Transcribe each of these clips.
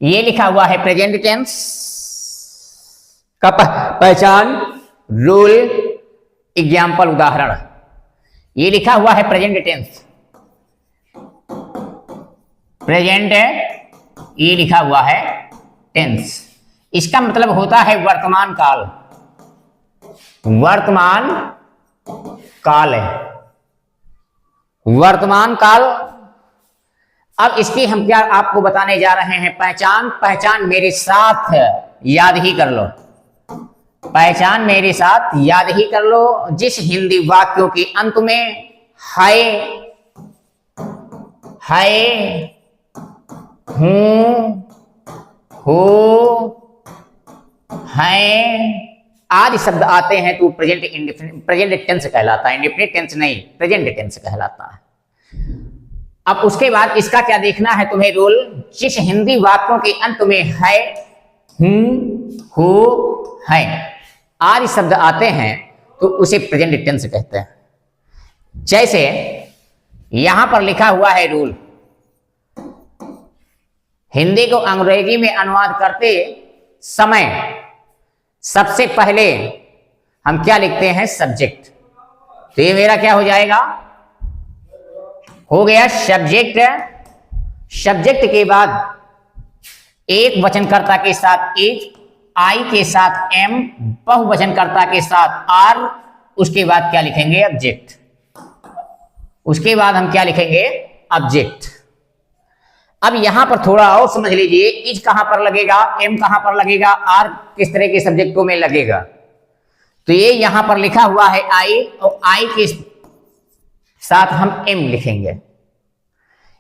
ये लिखा हुआ है प्रेजेंट टेंस का पहचान, रूल, एग्जाम्पल, उदाहरण। ये लिखा हुआ है प्रेजेंट टेंस, प्रेजेंट ये लिखा हुआ है टेंस। इसका मतलब होता है वर्तमान काल, वर्तमान काल है, वर्तमान काल। अब इसकी हम क्या आपको बताने जा रहे हैं, पहचान। पहचान मेरे साथ याद ही कर लो, पहचान मेरे साथ याद ही कर लो। जिस हिंदी वाक्यों के अंत में है, हूं, हो, हैं आदि शब्द आते हैं तो प्रेजेंट टेंस कहलाता है, इंडेफिनिट टेंस नहीं, प्रेजेंट टेंस कहलाता है। अब उसके बाद इसका क्या देखना है तुम्हें रूल, जिस हिंदी वाक्यों के अंत में है, हूं, हो, हैं आदि शब्द आते हैं तो उसे प्रेजेंट टेंस कहते हैं। जैसे यहां पर लिखा हुआ है रूल, हिंदी को अंग्रेजी में अनुवाद करते समय सबसे पहले हम क्या लिखते हैं, सब्जेक्ट। तो ये मेरा क्या हो जाएगा, हो गया सब्जेक्ट। सब्जेक्ट के बाद एक वचनकर्ता के साथ इज, आई के साथ एम, बहुवचनकर्ता के साथ आर, उसके बाद क्या लिखेंगे, ऑब्जेक्ट। उसके बाद हम क्या लिखेंगे, ऑब्जेक्ट। अब यहां पर थोड़ा और समझ लीजिए, इज कहां पर लगेगा, एम कहां पर लगेगा, आर किस तरह के सब्जेक्टों में लगेगा। तो ये यहां पर लिखा हुआ है आई, और आई के साथ हम एम लिखेंगे।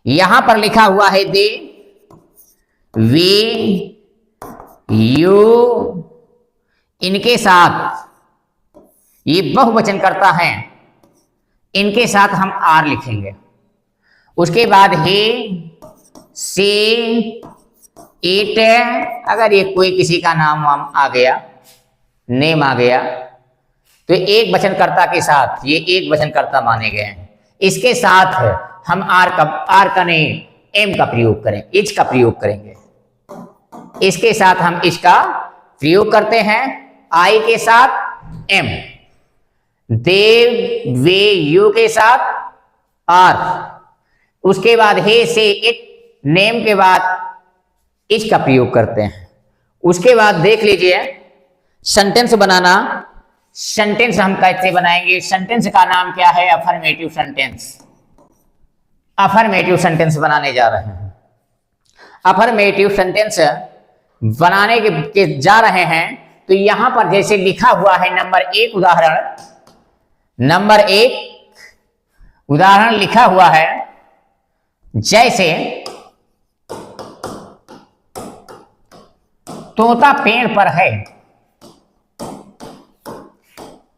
यहां पर लिखा हुआ है दे, वे, यू, इनके साथ ये बहुवचन करता है, इनके साथ हम आर लिखेंगे। उसके बाद हे, से, इट, अगर ये कोई किसी का नाम वाम आ गया, नेम आ गया, तो एक वचनकर्ता के साथ, ये एक वचनकर्ता माने गए हैं, इसके साथ हम आर का नहीं एम का प्रयोग करें, इज का प्रयोग करेंगे। इसके साथ हम इसका प्रयोग करते हैं, आई के साथ एम, देव, वे, यू के साथ आर। उसके बाद हे, से, इट, नेम के बाद इज का प्रयोग करते हैं। उसके बाद देख लीजिए सेंटेंस बनाना। सेंटेंस हम कैसे बनाएंगे, सेंटेंस का नाम क्या है, अफर्मेटिव सेंटेंस। अफर्मेटिव सेंटेंस बनाने जा रहे हैं। अफर्मेटिव सेंटेंस बनाने के जा रहे हैं तो यहां पर जैसे लिखा हुआ है नंबर 1 उदाहरण, नंबर 1 उदाहरण लिखा हुआ है, जैसे तोता पेड़ पर है,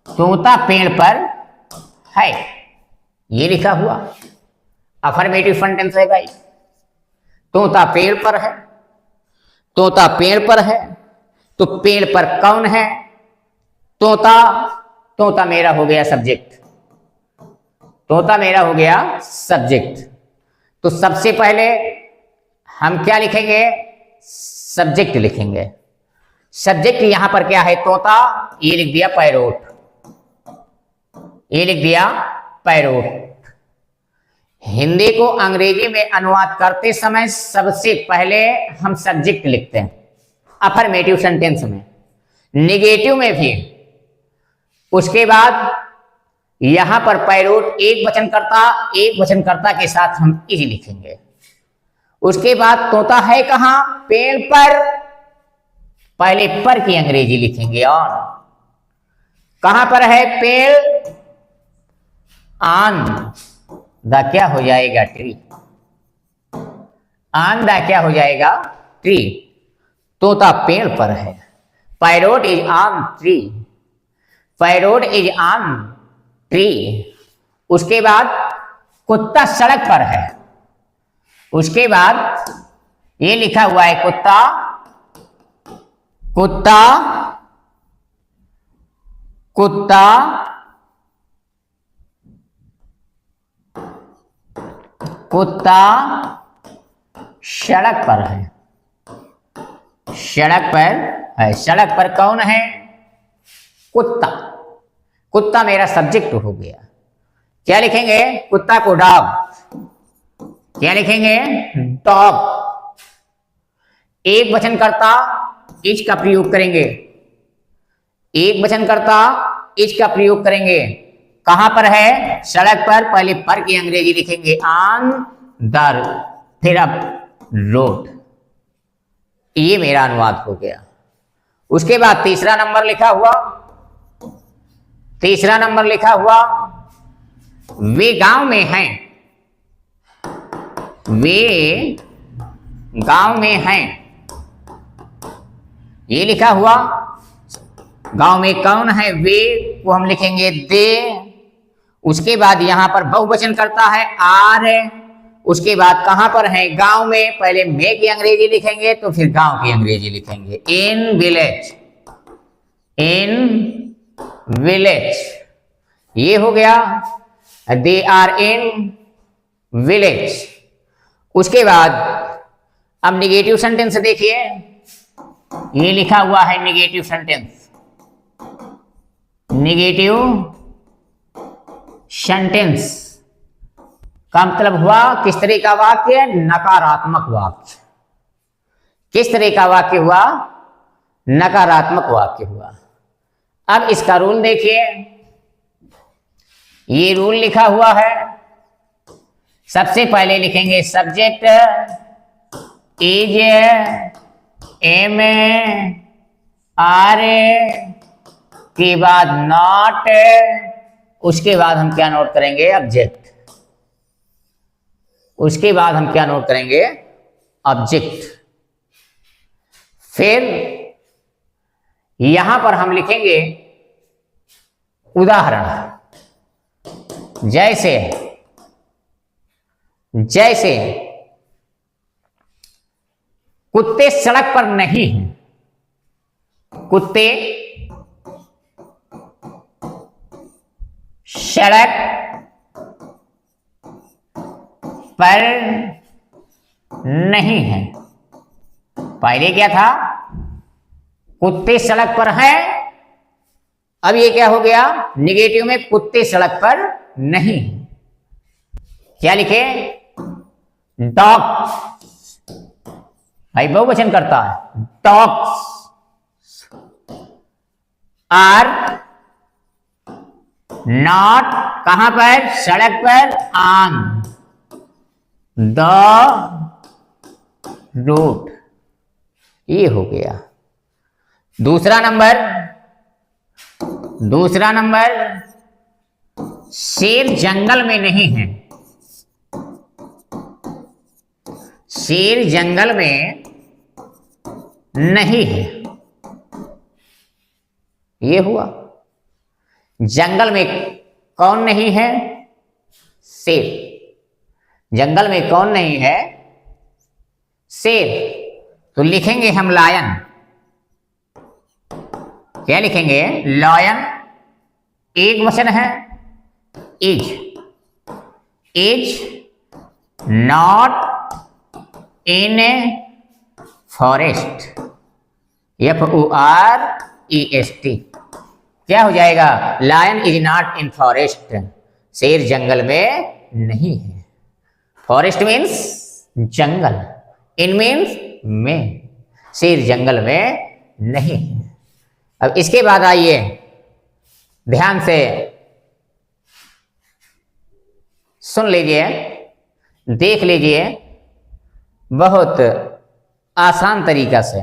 तोता पेड़ पर है, ये लिखा हुआ अफर्मेटिव सेंटेंस है भाई। तोता पेड़ पर है, तोता पेड़ पर है, तो पेड़ पर कौन है, तोता। तोता मेरा हो गया सब्जेक्ट, तोता मेरा हो गया सब्जेक्ट। तो सबसे पहले हम क्या लिखेंगे, सब्जेक्ट लिखेंगे। सब्जेक्ट यहां पर क्या है, तोता, ये लिख दिया पैरोट, ये लिख दिया पैरोट। हिंदी को अंग्रेजी में अनुवाद करते समय सबसे पहले हम सब्जेक्ट लिखते हैं अफर्मेटिव सेंटेंस में, निगेटिव में भी। उसके बाद यहां पर पैरोट एक वचनकर्ता के साथ हम इज लिखेंगे। उसके बाद तोता है कहां, पेड़ पर, पहले पर की अंग्रेजी लिखेंगे, और कहां पर है पेड़, ऑन द क्या हो जाएगा, ट्री, ऑन द क्या हो जाएगा, ट्री। तोता पेड़ पर है, parrot is on tree, parrot is on tree. उसके बाद कुत्ता सड़क पर है, उसके बाद ये लिखा हुआ है कुत्ता, कुत्ता, कुत्ता, कुत्ता सड़क पर है, सड़क पर है। सड़क पर कौन है? कुत्ता। कुत्ता मेरा सब्जेक्ट हो गया। क्या लिखेंगे? कुत्ता को डॉग। क्या लिखेंगे? डॉग। एक वचनकर्ता इज का प्रयोग करेंगे। एक वचनकर्ता इज का प्रयोग करेंगे। कहां पर है? सड़क पर। पहले पर की अंग्रेजी लिखेंगे ऑन द, फिर अब रोड। ये मेरा अनुवाद हो गया। उसके बाद तीसरा नंबर लिखा हुआ, तीसरा नंबर लिखा हुआ, वे गांव में हैं। वे गांव में हैं, ये लिखा हुआ। गांव में कौन है? वे को हम लिखेंगे दे। उसके बाद यहां पर बहुवचन करता है आर। उसके बाद कहां पर है? गांव में। पहले में की अंग्रेजी लिखेंगे तो फिर गांव की अंग्रेजी लिखेंगे। इन विलेज, इन विलेज, ये हो गया। They are in village. उसके बाद अब निगेटिव सेंटेंस देखिए, ये लिखा हुआ है निगेटिव सेंटेंस। निगेटिव सेंटेंस का मतलब हुआ किस तरह का वाक्य? नकारात्मक वाक्य। किस तरह का वाक्य हुआ? नकारात्मक वाक्य हुआ। अब इसका रूल देखिए, ये रूल लिखा हुआ है। सबसे पहले लिखेंगे सब्जेक्ट इज, एम आर, के बाद नॉट। उसके बाद हम क्या नोट करेंगे? ऑब्जेक्ट। उसके बाद हम क्या नोट करेंगे? ऑब्जेक्ट। फिर यहां पर हम लिखेंगे उदाहरण। जैसे जैसे कुत्ते सड़क पर नहीं हैं। कुत्ते सड़क पर नहीं है। पहले क्या था? कुत्ते सड़क पर हैं। अब ये क्या हो गया? निगेटिव में कुत्ते सड़क पर नहीं। क्या लिखे? डॉग्स। भाई बहुवचन करता है। डॉग्स आर नॉट कहां पर? सड़क पर। On the road. ये हो गया दूसरा नंबर। दूसरा नंबर, शेर जंगल में नहीं है। शेर जंगल में नहीं है, ये हुआ। जंगल में कौन नहीं है? शेर। जंगल में कौन नहीं है? शेर। तो लिखेंगे हम लायन। क्या लिखेंगे? लायन। एक वचन है is. Is not in a forest. FOREST। क्या हो जाएगा? Lion is not in forest. शेर जंगल में नहीं है। फॉरेस्ट मीन्स जंगल, इन मीन्स में। शेर जंगल में नहीं है। अब इसके बाद आइए ध्यान से सुन लीजिए, देख लीजिए, बहुत आसान तरीका से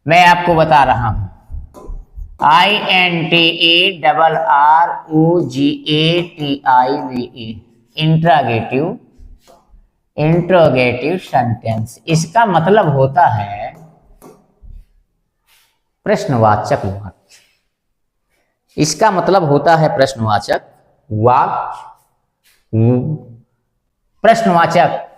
मैं आपको बता रहा हूं। INTERROGATIVE interrogative. इंट्रोगेटिव सेंटेंस, इसका मतलब होता है प्रश्नवाचक वाक्य। इसका मतलब होता है प्रश्नवाचक वाक्य। प्रश्नवाचक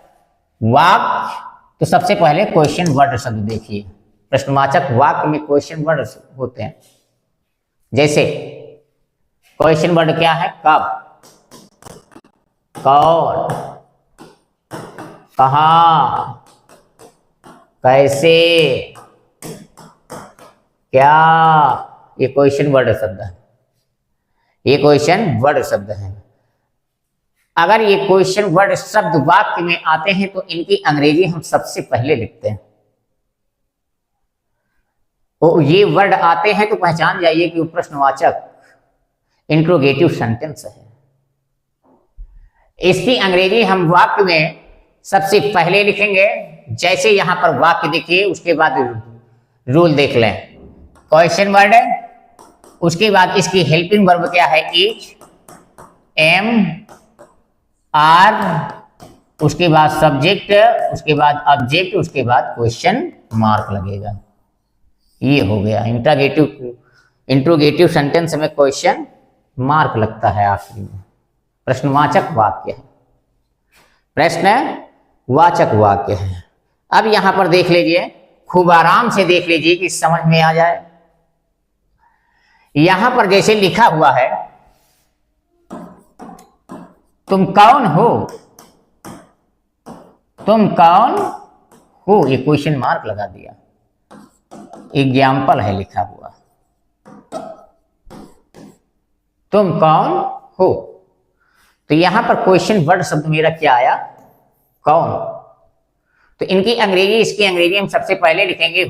वाक्य। तो सबसे पहले क्वेश्चन वर्ड शब्द देखिए। प्रश्नवाचक वाक्य में क्वेश्चन वर्ड होते हैं। जैसे क्वेश्चन वर्ड क्या है? कब, कौन, कहां, कैसे, क्या? ये क्वेश्चन वर्ड शब्द है, ये क्वेश्चन वर्ड शब्द है। अगर ये क्वेश्चन वर्ड शब्द वाक्य में आते हैं तो इनकी अंग्रेजी हम सबसे पहले लिखते हैं। और ये वर्ड आते हैं तो पहचान जाइए कि वो प्रश्नवाचक इंट्रोगेटिव सेंटेंस है। इसकी अंग्रेजी हम वाक्य में सबसे पहले लिखेंगे। जैसे यहां पर वाक्य देखिए, उसके बाद रूल देख लें। क्वेश्चन वर्ड है, उसके बाद इसकी हेल्पिंग वर्ब क्या है? इज, एम, आर, उसके बाद सब्जेक्ट, उसके बाद ऑब्जेक्ट, उसके बाद क्वेश्चन मार्क लगेगा। ये हो गया इंट्रोगेटिव सेंटेंस में क्वेश्चन मार्क लगता है आखिरी में। प्रश्नवाचक वाक्य है, प्रश्नवाचक वाक्य है। अब यहां पर देख लीजिए, खूब आराम से देख लीजिए कि समझ में आ जाए। यहां पर जैसे लिखा हुआ है, तुम कौन हो, तुम कौन हो, ये क्वेश्चन मार्क लगा दिया। एग्जाम्पल है लिखा हुआ, तुम कौन हो। तो यहां पर क्वेश्चन वर्ड शब्द मेरा क्या आया? कौन। तो इनकी अंग्रेजी, इसकी अंग्रेजी हम सबसे पहले लिखेंगे